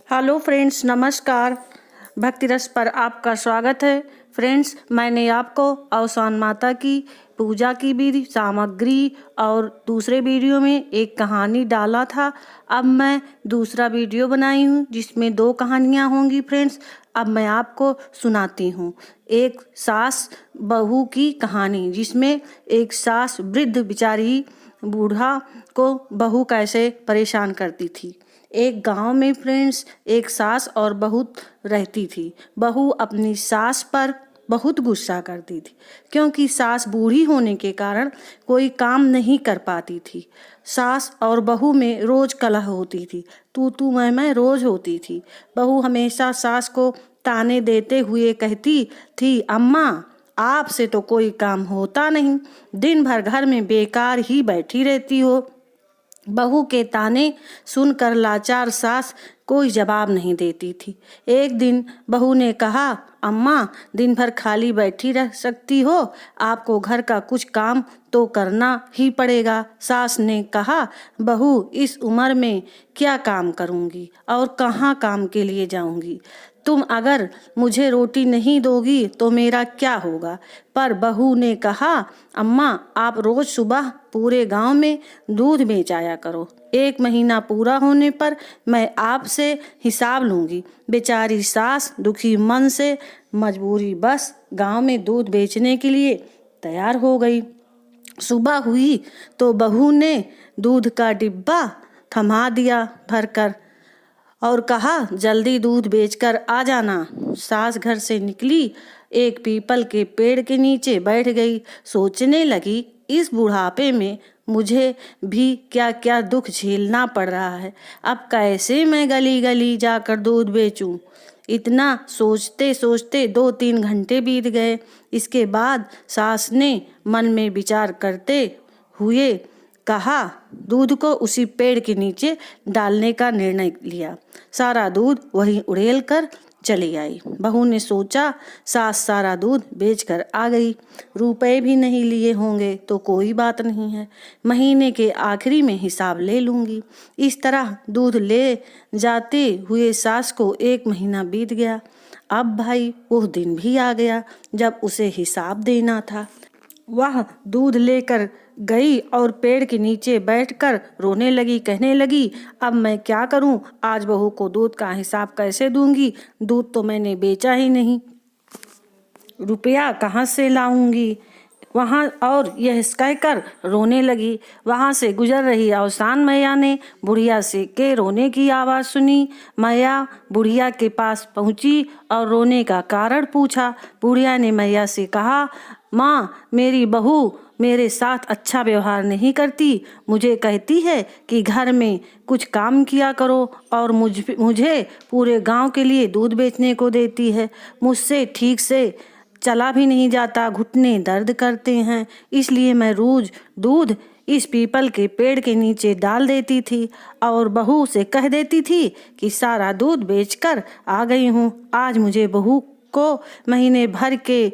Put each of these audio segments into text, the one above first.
Hello friends, नमस्कार। भक्ति रस पर आपका स्वागत है। फ्रेंड्स, मैंने आपको अवसान माता की पूजा की भी सामग्री और दूसरे वीडियो में एक कहानी डाला था। अब मैं दूसरा वीडियो बनाई हूँ जिसमें 2 कहानियाँ होंगी। फ्रेंड्स, अब मैं आपको सुनाती हूँ एक सास बहू की कहानी, जिसमें एक सास वृद्ध बेचारी बूढ़ा को बहू कैसे परेशान करती थी। एक गांव में फ्रेंड्स एक सास और बहू रहती थी। बहू अपनी सास पर बहुत गुस्सा करती थी, क्योंकि सास बूढ़ी होने के कारण कोई काम नहीं कर पाती थी। सास और बहू में रोज कलह होती थी, तू मैं रोज होती थी। बहू हमेशा सास को ताने देते हुए कहती थी, अम्मा आपसे तो कोई काम होता नहीं, दिन भर घर में बेकार ही बैठी रहती हो। बहू के ताने सुनकर लाचार सास कोई जवाब नहीं देती थी। एक दिन बहू ने कहा, अम्मा दिन भर खाली बैठी रह सकती हो, आपको घर का कुछ काम तो करना ही पड़ेगा। सास ने कहा, बहू इस उम्र में क्या काम करूंगी और कहाँ काम के लिए जाऊंगी। तुम अगर मुझे रोटी नहीं दोगी तो मेरा क्या होगा। पर बहू ने कहा, अम्मा आप रोज सुबह पूरे गांव में दूध बेचाया करो, 1 महीना पूरा होने पर मैं आपसे हिसाब लूंगी। बेचारी सास दुखी मन से मजबूरी बस गांव में दूध बेचने के लिए तैयार हो गई। सुबह हुई तो बहू ने दूध का डिब्बा थमा दिया भरकर और कहा, जल्दी दूध बेचकर आ जाना। सास घर से निकली, एक पीपल के पेड़ के नीचे बैठ गई। सोचने लगी, इस बुढ़ापे में मुझे भी क्या क्या दुख झेलना पड़ रहा है। अब कैसे मैं गली गली जाकर दूध बेचूं। इतना सोचते सोचते 2-3 घंटे बीत गए। इसके बाद सास ने मन में विचार करते हुए कहा, दूध को उसी पेड़ के नीचे डालने का निर्णय लिया। सारा दूध वहीं उड़ेल कर चली आई। बहू ने सोचा, सास सारा दूध बेचकर आ गई, रुपए भी नहीं लिए होंगे तो कोई बात नहीं है, महीने के आखिरी में हिसाब ले लूंगी। इस तरह दूध ले जाते हुए सास को 1 महीना बीत गया। अब भाई वो दिन भी आ गया जब उसे हिसाब देना था। वह दूध लेकर गई और पेड़ के नीचे बैठकर रोने लगी। कहने लगी, अब मैं क्या करूं, आज बहू को दूध का हिसाब कैसे दूंगी। दूध तो मैंने बेचा ही नहीं, रुपया कहाँ से लाऊंगी। वहाँ और यह कहकर रोने लगी। वहाँ से गुजर रही अवसान मैया ने बुढ़िया से के रोने की आवाज़ सुनी। मैया बुढ़िया के पास पहुँची और रोने का कारण पूछा। बुढ़िया ने मैया से कहा, माँ मेरी बहू मेरे साथ अच्छा व्यवहार नहीं करती, मुझे कहती है कि घर में कुछ काम किया करो और मुझे पूरे गांव के लिए दूध बेचने को देती है। मुझसे ठीक से चला भी नहीं जाता, घुटने दर्द करते हैं, इसलिए मैं रोज दूध इस पीपल के पेड़ के नीचे डाल देती थी और बहू से कह देती थी कि सारा दूध बेचकर आ गई हूँ। आज मुझे बहू को महीने भर के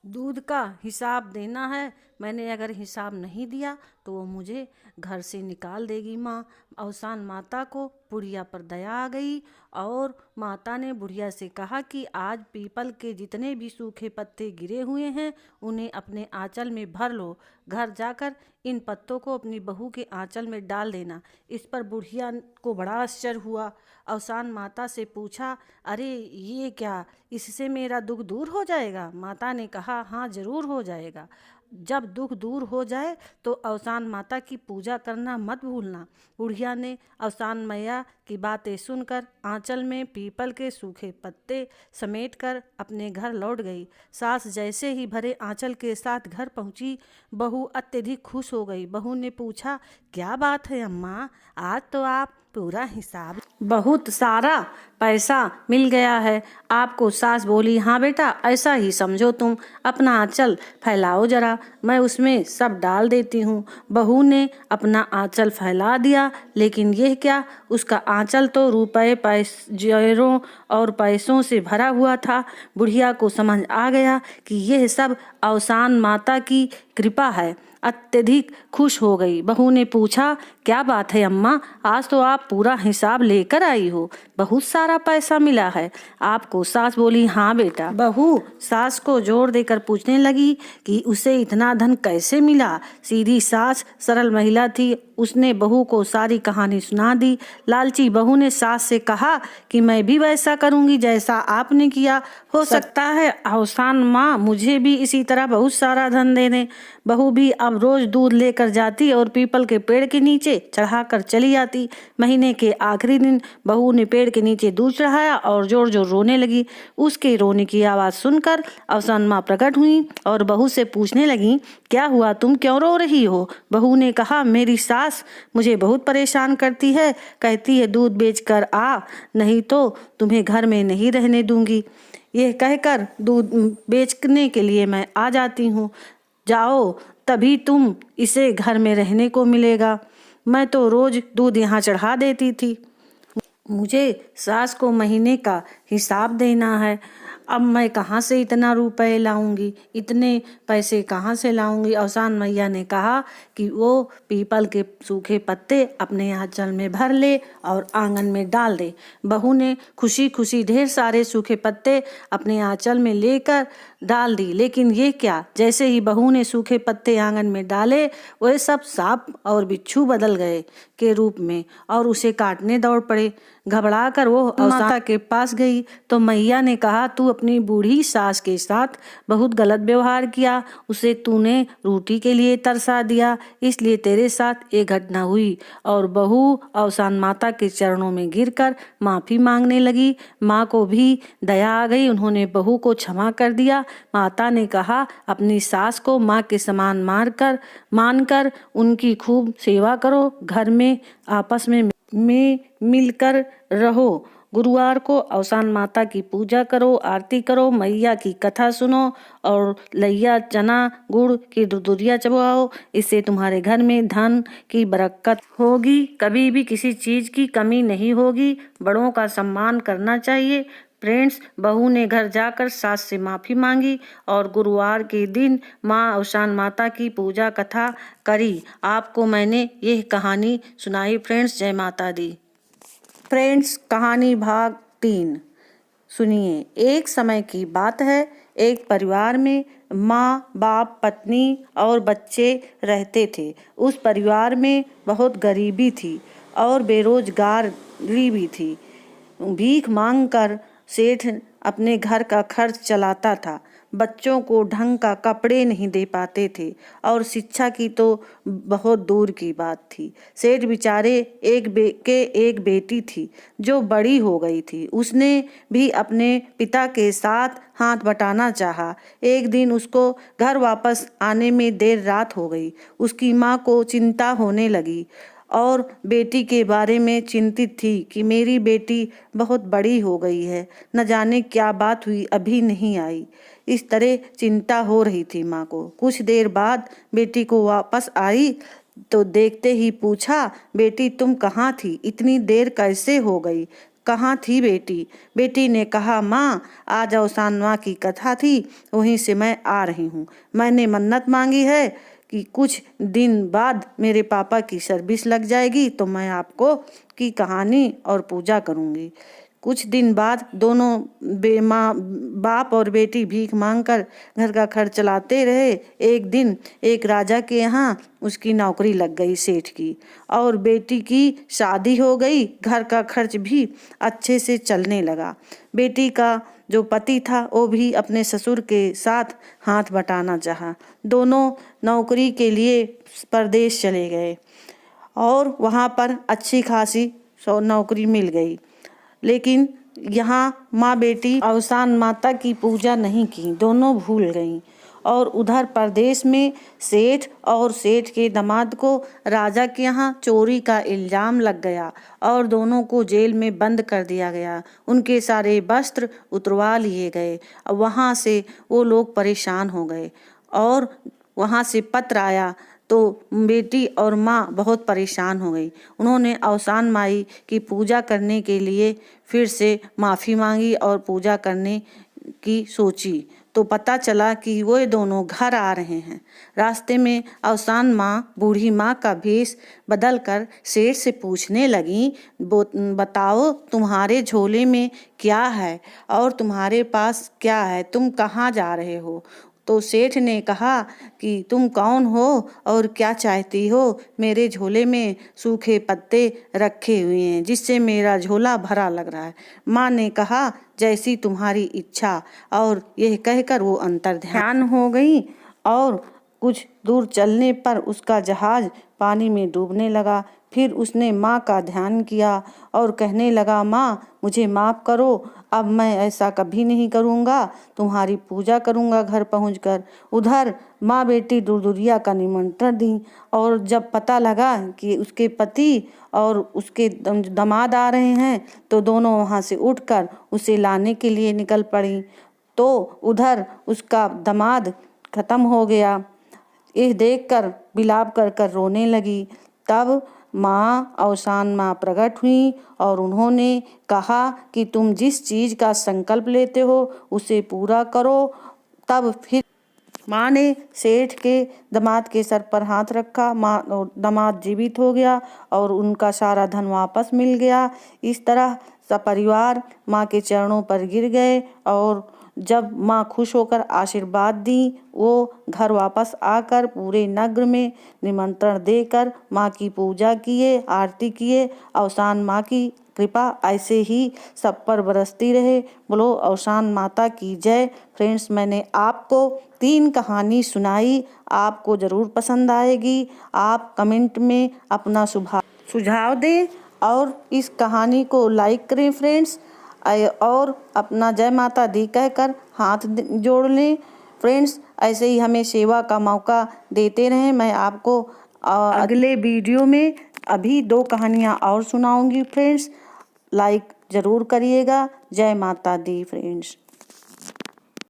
दूध का हिसाब देना है। मैंने अगर हिसाब नहीं दिया तो वो मुझे घर से निकाल देगी। माँ अवसान माता को बुढ़िया पर दया आ गई और माता ने बुढ़िया से कहा कि आज पीपल के जितने भी सूखे पत्ते गिरे हुए हैं उन्हें अपने आंचल में भर लो। घर जाकर इन पत्तों को अपनी बहू के आंचल में डाल देना। इस पर बुढ़िया को बड़ा आश्चर्य हुआ। अवसान माता से पूछा, अरे ये क्या, इससे मेरा दुख दूर हो जाएगा। माता ने कहा, हाँ जरूर हो जाएगा। जब दुख दूर हो जाए तो अवसान माता की पूजा करना मत भूलना। बुढ़िया ने अवसान मैया की बातें सुनकर आंचल में पीपल के सूखे पत्ते समेटकर अपने घर लौट गई। सास जैसे ही भरे आंचल के साथ घर पहुंची, बहू अत्यधिक खुश हो गई। बहू ने पूछा, क्या बात है अम्मा, आज तो आप पूरा हिसाब बहुत सारा पैसा मिल गया है आपको। सास बोली, हाँ बेटा, ऐसा ही समझो तुम। अपना आंचल फैलाओ जरा, मैं उसमें सब डाल देती हूँ। बहू ने अपना आंचल फैला दिया, लेकिन यह क्या, उसका आंचल तो रुपए जेवरों और पैसों से भरा हुआ था। बुढ़िया को समझ आ गया कि यह सब अवसान माता की कृपा है। अत्यधिक खुश हो गई। बहू ने पूछा, क्या बात है अम्मा, आज तो आप पूरा हिसाब लेकर आई हो, बहुत सारा पैसा मिला है आपको। सास बोली, हाँ बेटा। बहू सास को जोर देकर पूछने लगी कि उसे इतना धन कैसे मिला। सीधी सास सरल महिला थी, उसने बहू को सारी कहानी सुना दी। लालची बहू ने सास से कहा कि मैं भी वैसा करूंगी जैसा आपने किया, हो सकता है अवसान माँ मुझे भी इसी तरह बहुत सारा धन दे दें। बहू भी अब रोज दूध लेकर जाती और पीपल के पेड़ के नीचे चढ़ाकर चली आती। महीने के आखिरी दिन बहू ने पेड़ के नीचे दूध चढ़ाया और जोर जोर रोने लगी। उसके रोने की आवाज सुनकर अवसान माँ प्रकट हुई और बहू से पूछने लगी, क्या हुआ, तुम क्यों रो रही हो। बहू ने कहा, मेरी सास मुझे बहुत परेशान करती है, कहती है दूध बेचकर आ, नहीं तो तुम्हें घर में नहीं रहने दूंगी। यह कहकर दूध बेचने के लिए मैं आ जाती हूँ, जाओ तभी तुम इसे घर में रहने को मिलेगा। मैं तो रोज दूध यहाँ चढ़ा देती थी, मुझे सास को महीने का हिसाब देना है। अब मैं कहाँ से इतना रुपए लाऊंगी, इतने पैसे कहाँ से लाऊंगी। अवसान मैया ने कहा कि वो पीपल के सूखे पत्ते अपने आंचल में भर ले और आंगन में डाल दे। बहू ने खुशी खुशी ढेर सारे सूखे पत्ते अपने आंचल में लेकर डाल दी, लेकिन ये क्या, जैसे ही बहू ने सूखे पत्ते आंगन में डाले वह सब सांप और बिच्छू बदल गए के रूप में और उसे काटने दौड़ पड़े। घबरा कर वो माता के पास गई तो मैया ने कहा, तू अपनी बूढ़ी सास के साथ बहुत गलत व्यवहार किया, उसे तूने रोटी के लिए तरसा दिया, इसलिए तेरे साथ ये घटना हुई। और बहू अवसान माता के चरणों में गिरकर माफी मांगने लगी। माँ को भी दया आ गई, उन्होंने बहू को क्षमा कर दिया। माता ने कहा, अपनी सास को माँ के समान मानकर उनकी खूब सेवा करो, घर में आपस में मिलकर रहो। गुरुवार को अवसान माता की पूजा करो, आरती करो, मैया की कथा सुनो और लैया चना गुड़ की दुरिया चबाओ। इससे तुम्हारे घर में धन की बरकत होगी, कभी भी किसी चीज की कमी नहीं होगी। बड़ों का सम्मान करना चाहिए। फ्रेंड्स, बहू ने घर जाकर सास से माफी मांगी और गुरुवार के दिन माँ अवसान माता की पूजा कथा करी। आपको मैंने यह कहानी सुनाई। फ्रेंड्स, जय माता दी। फ्रेंड्स, कहानी भाग 3 सुनिए। एक समय की बात है, एक परिवार में माँ, बाप, पत्नी और बच्चे रहते थे। उस परिवार में बहुत गरीबी थी और बेरोजगारी भी थी। भीख मांगकर सेठ अपने घर का खर्च चलाता था। बच्चों को ढंग का कपड़े नहीं दे पाते थे और शिक्षा की तो बहुत दूर की बात थी। सेठ बेचारे एक बेटी थी जो बड़ी हो गई थी। उसने भी अपने पिता के साथ हाथ बटाना चाहा। एक दिन उसको घर वापस आने में देर रात हो गई। उसकी माँ को चिंता होने लगी और बेटी के बारे में चिंतित थी कि मेरी बेटी बहुत बड़ी हो गई है, न जाने क्या बात हुई, अभी नहीं आई। इस तरह चिंता हो रही थी माँ को। कुछ देर बाद बेटी को वापस आई तो देखते ही पूछा, बेटी तुम कहाँ थी, इतनी देर कैसे हो गई, कहाँ थी बेटी। बेटी ने कहा, माँ आज अवसान माँ की कथा थी, वहीं से मैं आ रही हूँ। मैंने मन्नत मांगी है कि कुछ दिन बाद मेरे पापा की सर्विस लग जाएगी तो मैं आपको की कहानी और पूजा करूँगी। कुछ दिन बाद दोनों बाप और बेटी भीख मांगकर घर का खर्च चलाते रहे। एक दिन एक राजा के यहाँ उसकी नौकरी लग गई सेठ की, और बेटी की शादी हो गई। घर का खर्च भी अच्छे से चलने लगा। बेटी का जो पति था वो भी अपने ससुर के साथ हाथ बटाना चाहा। दोनों नौकरी के लिए परदेश चले गए और वहाँ पर अच्छी खासी नौकरी मिल गई। लेकिन यहाँ माँ बेटी अवसान माता की पूजा नहीं की, दोनों भूल गईं और उधर प्रदेश में सेठ और सेठ के दामाद को राजा के यहाँ चोरी का इल्जाम लग गया और दोनों को जेल में बंद कर दिया गया। उनके सारे वस्त्र उतरवा लिए गए। वहाँ से वो लोग परेशान हो गए और वहाँ से पत्र आया तो बेटी और माँ बहुत परेशान हो गई। उन्होंने अवसान माई की पूजा करने के लिए फिर से माफ़ी मांगी और पूजा करने की सोची तो पता चला कि वो दोनों घर आ रहे हैं। रास्ते में अवसान माँ बूढ़ी माँ का भेष बदल कर सेठ से पूछने लगी, बताओ तुम्हारे झोले में क्या है और तुम्हारे पास क्या है, तुम कहाँ जा रहे हो? तो सेठ ने कहा कि तुम कौन हो और क्या चाहती हो? मेरे झोले में सूखे पत्ते रखे हुए हैं जिससे मेरा झोला भरा लग रहा है। माँ ने कहा जैसी तुम्हारी इच्छा, और यह कहकर वो अंतर्ध्यान हो गई और कुछ दूर चलने पर उसका जहाज पानी में डूबने लगा। फिर उसने माँ का ध्यान किया और कहने लगा, माँ मुझे माफ़ करो, अब मैं ऐसा कभी नहीं करूँगा, तुम्हारी पूजा करूँगा घर पहुँचकर। उधर माँ बेटी दुरदुरिया का निमंत्रण दी और जब पता लगा कि उसके पति और उसके दामाद आ रहे हैं तो दोनों वहाँ से उठकर उसे लाने के लिए निकल पड़ी। तो उधर उसका दामाद खत्म हो गया। यह देखकर बिलाप कर कर रोने लगी। तब माँ अवसान माँ प्रकट हुई और उन्होंने कहा कि तुम जिस चीज़ का संकल्प लेते हो उसे पूरा करो। तब फिर माँ ने सेठ के दामाद के सर पर हाथ रखा। माँ और दामाद जीवित हो गया और उनका सारा धन वापस मिल गया। इस तरह सपरिवार माँ के चरणों पर गिर गए और जब माँ खुश होकर आशीर्वाद दी, वो घर वापस आकर पूरे नगर में निमंत्रण देकर माँ की पूजा किए, आरती किए। अवसान माँ की कृपा ऐसे ही सब पर बरसती रहे। बोलो अवसान माता की जय। फ्रेंड्स, मैंने आपको 3 कहानी सुनाई, आपको ज़रूर पसंद आएगी। आप कमेंट में अपना सुझाव दें और इस कहानी को लाइक करें फ्रेंड्स, और अपना जय माता दी कहकर हाथ जोड़ लें। फ्रेंड्स, ऐसे ही हमें सेवा का मौका देते रहें। मैं आपको अगले वीडियो में अभी 2 कहानियाँ और सुनाऊंगी फ्रेंड्स। लाइक ज़रूर करिएगा। जय माता दी फ्रेंड्स।